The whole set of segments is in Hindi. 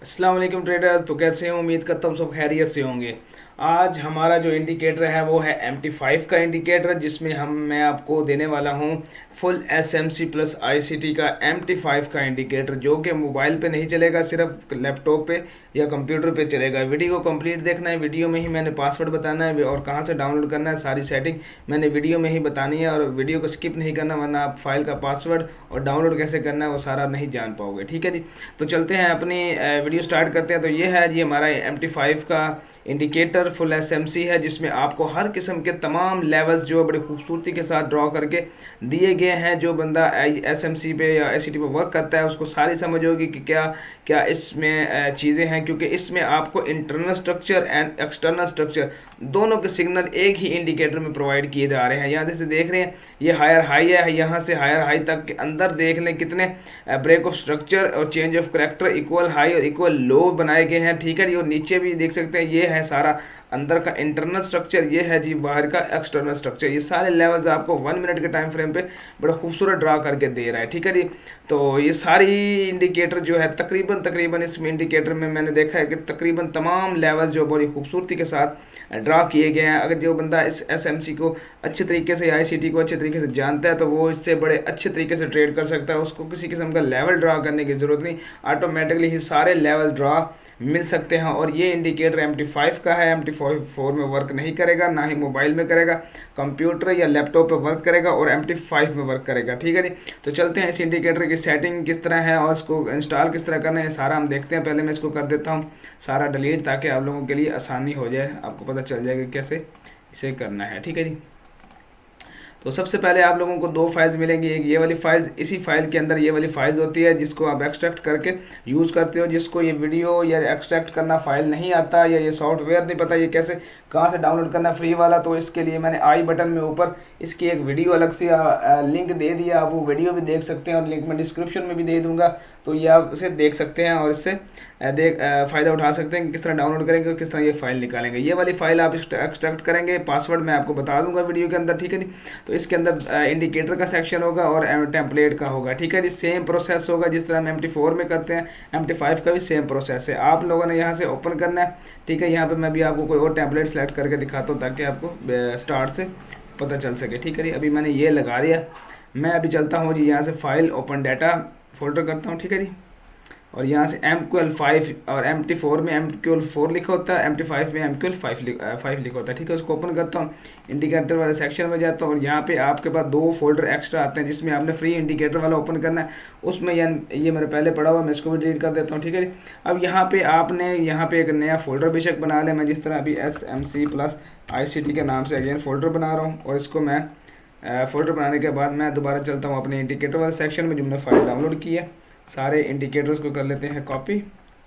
अस्सलाम वालेकुम ट्रेडर। तो कैसे हैं? उम्मीद करता हूँ सब खैरियत से होंगे। आज हमारा जो इंडिकेटर है वो है MT5 का इंडिकेटर, जिसमें मैं आपको देने वाला हूँ फुल SMC प्लस ICT का MT5 का इंडिकेटर, जो कि मोबाइल पे नहीं चलेगा, सिर्फ लैपटॉप पे या कंप्यूटर पे चलेगा। वीडियो को कंप्लीट देखना है, वीडियो में ही मैंने पासवर्ड बताना है और कहाँ से डाउनलोड करना है, सारी सेटिंग मैंने वीडियो में ही बतानी है। और वीडियो को स्किप नहीं करना, वरना आप फाइल का पासवर्ड और डाउनलोड कैसे करना है वो सारा नहीं जान पाओगे। ठीक है जी। तो चलते हैं अपनी वीडियो स्टार्ट करते हैं। तो ये है जी हमारा MT5 का इंडिकेटर फुल SMC है, जिसमें आपको हर किस्म के तमाम लेवल्स जो बड़ी खूबसूरती के साथ ड्रॉ करके दिए गए हैं। जो बंदा SMC पे या ICT पे वर्क करता है उसको सारी समझ होगी कि क्या क्या इसमें चीज़ें हैं, क्योंकि इसमें आपको internal structure and external structure दोनों के सिग्नल एक ही इंडिकेटर में प्रोवाइड किए जा रहे हैं। यहाँ जैसे देख रहे हैं ये हायर हाई है, यहाँ से हायर हाई तक के अंदर देख लें कितने ब्रेक ऑफ स्ट्रक्चर और change of character equal high और इक्वल लो बनाए गए हैं। ठीक है जी। और नीचे भी देख सकते हैं ये है सारा अंदर का इंटरनल स्ट्रक्चर, ये है जी बाहर का एक्सटर्नल स्ट्रक्चर। ये सारे लेवल्स आपको 1 मिनट के टाइम फ्रेम पे बड़ा खूबसूरत ड्रा करके दे रहा है। ठीक है जी। तो ये सारी इंडिकेटर जो है तकरीबन तकरीबन इसमें इंडिकेटर में मैंने देखा है कि तकरीबन तमाम लेवल्स जो बड़ी खूबसूरती के साथ ड्रा किए गए हैं। अगर जो बंदा इस SMC को अच्छे तरीके से, ICT को अच्छे तरीके से जानता है, तो वो इससे बड़े अच्छे तरीके से ट्रेड कर सकता है। उसको किसी किस्म का लेवल ड्रा करने की ज़रूरत नहीं, ऑटोमेटिकली ही सारे लेवल ड्रा मिल सकते हैं। और ये इंडिकेटर MT5 का है। MT4 में वर्क नहीं करेगा, ना ही मोबाइल में करेगा, कंप्यूटर या लैपटॉप पे वर्क करेगा और MT5 में वर्क करेगा। ठीक है जी। तो चलते हैं इस इंडिकेटर की सेटिंग किस तरह है और इसको इंस्टॉल किस तरह करना है सारा हम देखते हैं। पहले मैं इसको कर देता हूँ सारा डिलीट, ताकि आप लोगों के लिए आसानी हो जाए, आपको पता चल जाएगा कैसे इसे करना है। ठीक है जी। तो सबसे पहले आप लोगों को दो फाइल्स मिलेंगी। एक ये वाली फाइल्स, इसी फाइल के अंदर ये वाली फाइल्स होती है जिसको आप एक्सट्रैक्ट करके यूज़ करते हो। जिसको ये वीडियो या एक्सट्रैक्ट करना फाइल नहीं आता या ये सॉफ्टवेयर नहीं पता ये कैसे कहाँ से डाउनलोड करना फ्री वाला, तो इसके लिए मैंने आई बटन में ऊपर इसकी एक वीडियो अलग से लिंक दे दिया। आप वो वीडियो भी देख सकते हैं और लिंक मैं डिस्क्रिप्शन में भी दे दूंगा, तो ये आप उसे देख सकते हैं और इससे फ़ायदा उठा सकते हैं कि किस तरह डाउनलोड करेंगे और किस तरह ये फाइल निकालेंगे। ये वाली फाइल आप एक्सट्रैक्ट करेंगे, पासवर्ड मैं आपको बता दूंगा वीडियो के अंदर। ठीक है जी। तो इसके अंदर इंडिकेटर का सेक्शन होगा और टेम्पलेट का होगा। ठीक है जी। सेम प्रोसेस होगा जिस तरह हम MT4 में करते हैं, MT5 का भी सेम प्रोसेस है। आप लोगों ने यहाँ से ओपन करना है। ठीक है। यहाँ पे मैं भी आपको कोई और टेम्पलेट सेलेक्ट करके दिखाता हूँ ताकि आपको स्टार्ट से पता चल सके। ठीक है जी। अभी मैंने ये लगा दिया। मैं अभी चलता हूँ जी यहाँ से फाइल ओपन डाटा फोल्डर करता हूँ। ठीक है जी। और यहाँ से MQL5 और MT4 में MQL4 लिखा होता है, MT5 में MQL5 लिखा होता है। ठीक है। उसको ओपन करता हूँ, इंडिकेटर वाले सेक्शन में जाता हूँ और यहाँ पे आपके पास दो फोल्डर एक्स्ट्रा आते हैं जिसमें आपने फ्री इंडिकेटर वाला ओपन करना है। उसमें ये मेरे पहले पड़ा हुआ, मैं इसको भी डिलीट कर देता हूँ। ठीक है। अब यहाँ पे आपने यहाँ पे एक नया फोल्डर बेशक बना लें। मैं जिस तरह अभी SMC प्लस ICT के नाम से अगेन फोल्डर बना रहा हूँ और इसको मैं फोल्डर बनाने के बाद मैं दोबारा चलता हूँ अपने इंडिकेटर वाले सेक्शन में जो मैंने फाइल डाउनलोड की है। सारे इंडिकेटर्स को कर लेते हैं कॉपी।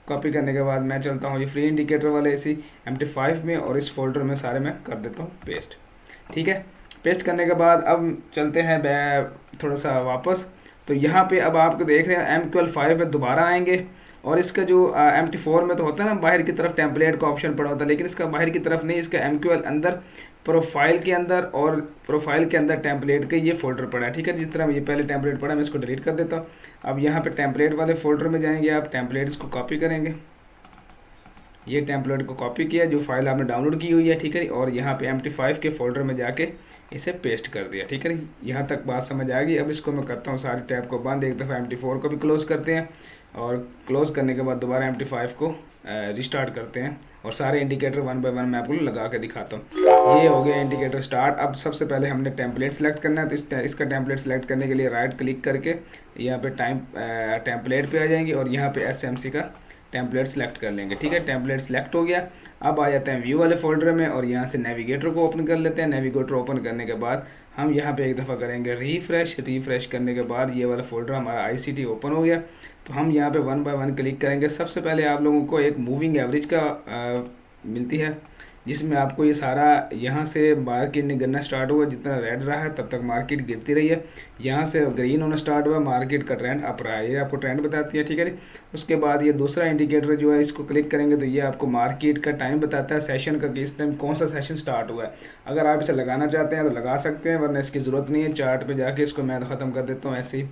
कॉपी करने के बाद मैं चलता हूँ ये फ्री इंडिकेटर वाले इसी MT5 में और इस फोल्डर में सारे मैं कर देता हूँ पेस्ट। ठीक है। पेस्ट करने के बाद अब चलते हैं थोड़ा सा वापस। तो यहाँ पे अब आपको देख रहे हैं MQL5 में दोबारा आएंगे और इसका जो MT4 में तो होता है ना बाहर की तरफ टेम्पलेट का ऑप्शन पड़ा होता है, लेकिन इसका बाहर की तरफ नहीं, इसका MQL अंदर प्रोफाइल के अंदर और प्रोफाइल के अंदर टेम्पलेट के ये फोल्डर पड़ा है। ठीक है। जिस तरह ये पहले टेम्पलेट पड़ा मैं इसको डिलीट कर देता हूँ। अब यहाँ पे टेम्पलेट वाले फोल्डर में जाएंगे, आप टेम्पलेट्स को कॉपी करेंगे। ये टेम्पलेट को कॉपी किया जो फाइल आपने डाउनलोड की हुई है। ठीक है। और यहाँ पे MT5 के फोल्डर में जाके इसे पेस्ट कर दिया। ठीक है। यहाँ तक बात समझ आ गई। अब इसको मैं करता हूँ सारी टैब को बंद, एक दफ़ा MT4 को भी क्लोज करते हैं और क्लोज करने के बाद दोबारा MT5 को रिस्टार्ट करते हैं और सारे इंडिकेटर वन बाय वन मैं आपको लगा के दिखाता हूँ। ये हो गया इंडिकेटर स्टार्ट। अब सबसे पहले हमने टेम्पलेट सेलेक्ट करना है, तो इसका टेम्पलेट सेलेक्ट करने के लिए राइट क्लिक करके यहाँ पे टेम्पलेट पे आ जाएंगे और यहाँ पे SMC का टेम्पलेट सेलेक्ट कर लेंगे। ठीक है। टेम्पलेट सेलेक्ट हो गया। अब आ जाते हैं व्यू वाले फोल्डर में और यहाँ से नेविगेटर को ओपन कर लेते हैं। नेविगेटर ओपन करने के बाद हम यहाँ पे एक दफ़ा करेंगे रिफ्रेश करने के बाद ये वाला फोल्डर हमारा ICT ओपन हो गया। तो हम यहाँ पे वन बाय वन क्लिक करेंगे। सबसे पहले आप लोगों को एक मूविंग एवरेज का मिलती है, जिसमें आपको ये सारा यहाँ से मार्केट ने गिरना स्टार्ट हुआ, जितना रेड रहा है तब तक मार्केट गिरती रही है। यहाँ से ग्रीन होना स्टार्ट हुआ, मार्केट का ट्रेंड अप रहा है, ये आपको ट्रेंड बताती है। ठीक है। उसके बाद ये दूसरा इंडिकेटर जो है इसको क्लिक करेंगे तो ये आपको मार्केट का टाइम बताता है, सेशन का, कि इस टाइम कौन सा सेशन स्टार्ट हुआ है। अगर आप इसे लगाना चाहते हैं तो लगा सकते हैं, वरना इसकी ज़रूरत नहीं है। चार्ट पर जाके इसको मैं ख़त्म कर देता हूँ ऐसे ही,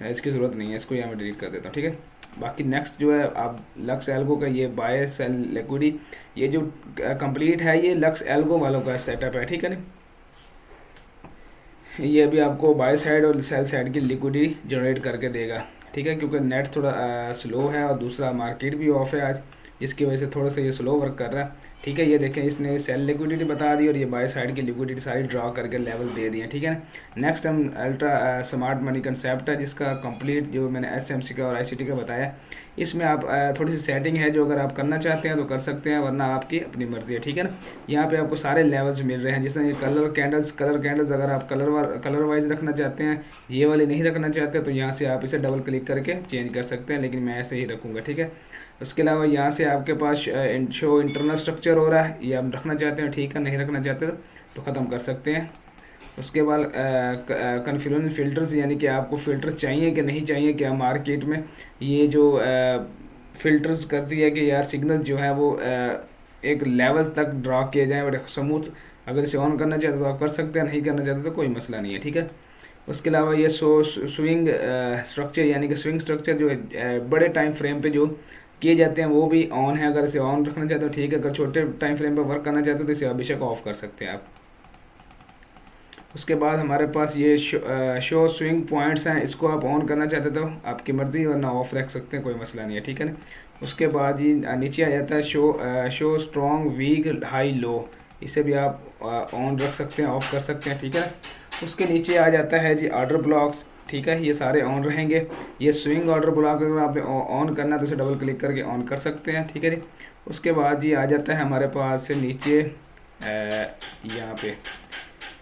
इसकी ज़रूरत नहीं है, इसको यहाँ मैं डिलीट कर देता हूँ। ठीक है। बाकी नेक्स्ट जो है आप लक्स एल्गो का ये बाय सेल लिक्विडी, ये जो कंप्लीट है ये लक्स एल्गो वालों का सेटअप है, ठीक है ना। ये अभी आपको बाय साइड और सेल साइड की लिक्विडिटी जनरेट करके देगा, ठीक है, क्योंकि नेट थोड़ा स्लो है और दूसरा मार्केट भी ऑफ है आज, जिसकी वजह से थोड़ा सा ये स्लो वर्क कर रहा है, ठीक है। ये देखें इसने सेल लिक्विडिटी बता दी और ये बाय साइड की लिक्विडिटी सारी ड्रॉ करके लेवल दे दिए, ठीक है ना। नेक्स्ट हम अल्ट्रा स्मार्ट मनी कंसेप्ट है, जिसका कंप्लीट जो मैंने एसएमसी का और आईसीटी का बताया, इसमें आप थोड़ी सी सेटिंग है जो अगर आप करना चाहते हैं तो कर सकते हैं, वरना आपकी अपनी मर्जी है, ठीक है ना। यहाँ पे आपको सारे लेवल्स मिल रहे हैं, जैसे ये कलर कैंडल्स अगर आप कलर वाइज रखना चाहते हैं, ये वाले नहीं रखना चाहते तो यहाँ से आप इसे डबल क्लिक करके चेंज कर सकते हैं, लेकिन मैं ऐसे ही रखूँगा, ठीक है। उसके अलावा यहाँ से आपके पास शो इंटरनल स्ट्रक्चर हो रहा है, ये आप रखना चाहते हैं ठीक है, नहीं रखना चाहते तो ख़त्म कर सकते हैं। उसके बाद कन्फ्लुएंस फ़िल्टर्स, यानी कि आपको फ़िल्टर्स चाहिए कि नहीं चाहिए, क्या मार्केट में ये जो फ़िल्टर्स करती है कि यार सिग्नल जो है वो एक लेवल तक ड्रा किए जाएँ और स्मूथ, अगर इसे ऑन करना चाहते तो आप कर सकते हैं, नहीं करना चाहते तो कोई मसला नहीं है, ठीक है। उसके अलावा ये स्विंग स्ट्रक्चर, यानी कि स्विंग स्ट्रक्चर जो है बड़े टाइम फ्रेम पे जो किए जाते हैं वो भी ऑन है, अगर इसे ऑन रखना चाहते हो ठीक है, अगर छोटे टाइम फ्रेम पर वर्क करना चाहते हो तो इसे अभिषेक ऑफ कर सकते हैं आप। उसके बाद हमारे पास ये शो स्विंग पॉइंट्स हैं, इसको आप ऑन करना चाहते तो आपकी मर्ज़ी, वरना ऑफ रख सकते हैं, कोई मसला नहीं है, ठीक है ना। उसके बाद ये नीचे आ जाता है show strong week high low, इसे भी आप ऑन रख सकते हैं, ऑफ कर सकते हैं, ठीक है। उसके नीचे आ जाता है जी ऑर्डर ब्लॉक्स, ठीक है, ये सारे ऑन रहेंगे। ये स्विंग ऑर्डर ब्लॉक अगर आपने ऑन करना है तो इसे डबल क्लिक करके ऑन कर सकते हैं, ठीक है जी। उसके बाद जी आ जाता है हमारे पास से नीचे यहाँ पे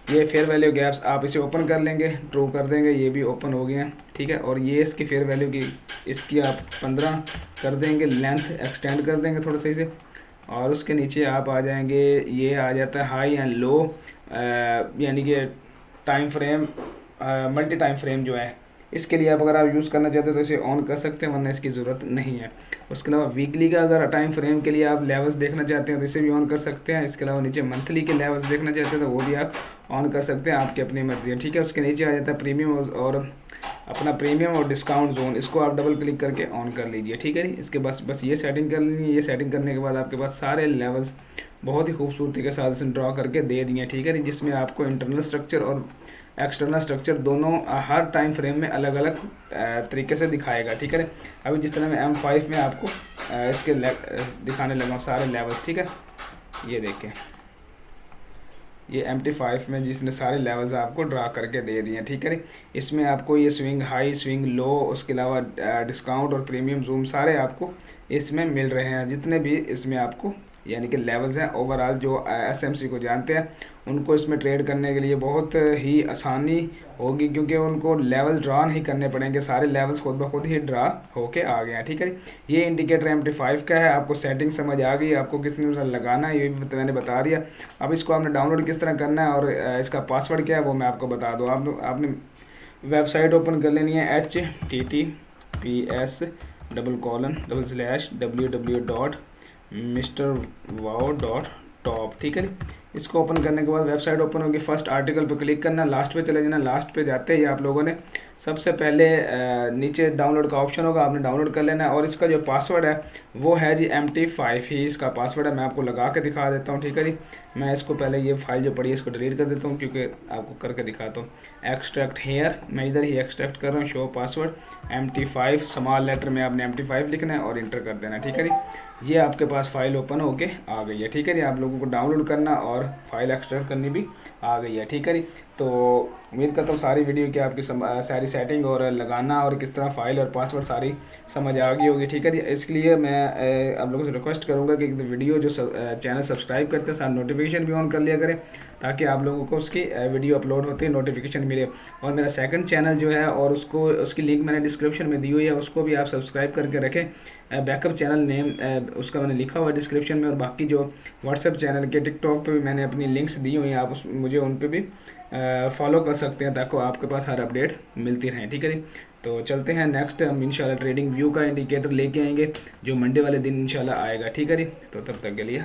ये फेयर वैल्यू गैप्स, आप इसे ओपन कर लेंगे, ड्रॉ कर देंगे, ये भी ओपन हो गए हैं, ठीक है। और ये इसकी फेयर वैल्यू की इसकी आप 15 कर देंगे, लेंथ एक्सटेंड कर देंगे थोड़ा सही से। और उसके नीचे आप आ जाएंगे, ये आ जाता है हाई एंड लो, यानी कि time frame multi time frame जो है, इसके लिए आप अगर आप यूज़ करना चाहते हैं तो इसे ऑन कर सकते हैं, वरना इसकी ज़रूरत नहीं है। उसके अलावा वीकली का अगर टाइम फ्रेम के लिए आप लेवल्स देखना चाहते हैं तो इसे भी ऑन कर सकते हैं। इसके अलावा नीचे मंथली के लेवल्स देखना चाहते हैं तो वो भी आप ऑन कर सकते हैं, आपकी अपनी मर्जी है, ठीक है। उसके नीचे आ जाता है प्रीमियम और अपना प्रीमियम और डिस्काउंट जोन, इसको आप डबल क्लिक करके ऑन कर लीजिए, ठीक है जी। इसके बस ये सेटिंग कर लेनी है, ये सेटिंग करने के बाद आपके पास सारे लेवल्स बहुत ही खूबसूरती के साथ ड्रॉ करके दे दिए, ठीक है जी, जिसमें आपको इंटरनल स्ट्रक्चर और एक्सटर्नल स्ट्रक्चर दोनों हर टाइम फ्रेम में अलग अलग तरीके से दिखाएगा, ठीक है। अभी जिस तरह मैं M5 में आपको इसके दिखाने लगा हूँ सारे लेवल्स, ठीक है, ये देखें, ये MT5 में जिसने सारे लेवल्स आपको ड्रा करके दे दिए, ठीक है। इसमें आपको ये स्विंग हाई, स्विंग लो, उसके अलावा डिस्काउंट और प्रीमियम जूम सारे आपको इसमें मिल रहे हैं, जितने भी इसमें आपको यानी कि लेवल्स हैं। ओवरऑल जो एसएमसी को जानते हैं उनको इसमें ट्रेड करने के लिए बहुत ही आसानी होगी, क्योंकि उनको लेवल ड्रा नहीं करने पड़ेंगे, सारे लेवल्स खुद ब खुद ही ड्रा होके आ गए हैं, ठीक है। ये इंडिकेटर MT5 का है, आपको सेटिंग समझ आ गई, आपको किस तरह लगाना है ये भी मैंने बता दिया। अब इसको आपने डाउनलोड किस तरह करना है और इसका पासवर्ड क्या है वो मैं आपको बता दूँ। आपने वेबसाइट ओपन कर लेनी है https://www.mrwow.top, ठीक है। इसको ओपन करने के बाद वेबसाइट ओपन होगी, फर्स्ट आर्टिकल पे क्लिक करना, लास्ट पे चले जाना, लास्ट पे जाते ही आप लोगों ने सबसे पहले नीचे डाउनलोड का ऑप्शन होगा, आपने डाउनलोड कर लेना है। और इसका जो पासवर्ड है वो है जी MT5 ही इसका पासवर्ड है, मैं आपको लगा के दिखा देता हूँ, ठीक है जी। मैं इसको पहले ये फाइल जो पड़ी है इसको डिलीट कर देता हूँ, क्योंकि आपको करके दिखाता हूँ। एक्सट्रैक्ट हेयर, मैं इधर ही एक्सट्रैक्ट कर रहा हूँ, show password MT5 small letter में आपने MT5 लिखना है और इंटर कर देना, ठीक है जी। ये आपके पास फाइल ओपन होके आ गई है, ठीक है जी। आप लोगों को डाउनलोड करना और फाइल एक्सट्रैक्ट करनी भी आ गई है, ठीक है जी। तो उम्मीद करता हूँ सारी वीडियो की आपकी सारी सेटिंग और लगाना और किस तरह फाइल और पासवर्ड सारी समझ आ गई होगी, ठीक है जी। इसलिए मैं आप लोगों से रिक्वेस्ट करूँगा कि वीडियो जो चैनल सब्सक्राइब करते हैं साथ नोटिफिकेशन भी ऑन कर लिया करें, ताकि आप लोगों को उसकी वीडियो अपलोड होते ही नोटिफिकेशन मिले। और मेरा सेकंड चैनल जो है और उसकी लिंक मैंने डिस्क्रिप्शन में दी हुई है, उसको भी आप सब्सक्राइब करके रखें। बैकअप चैनल नेम उसका मैंने लिखा हुआ है डिस्क्रिप्शन में, और बाकी जो व्हाट्सएप चैनल के टिकटॉक पे भी मैंने अपनी लिंक्स दी हुई हैं, आप मुझे उन पे भी फॉलो कर सकते हैं, ताकि आपके पास हर अपडेट्स मिलती रहें, ठीक है जी। तो चलते हैं नेक्स्ट, हम इंशाल्लाह ट्रेडिंग व्यू का इंडिकेटर लेके आएंगे जो मंडे वाले दिन इंशाल्लाह आएगा, ठीक है जी। तो तब तक के लिए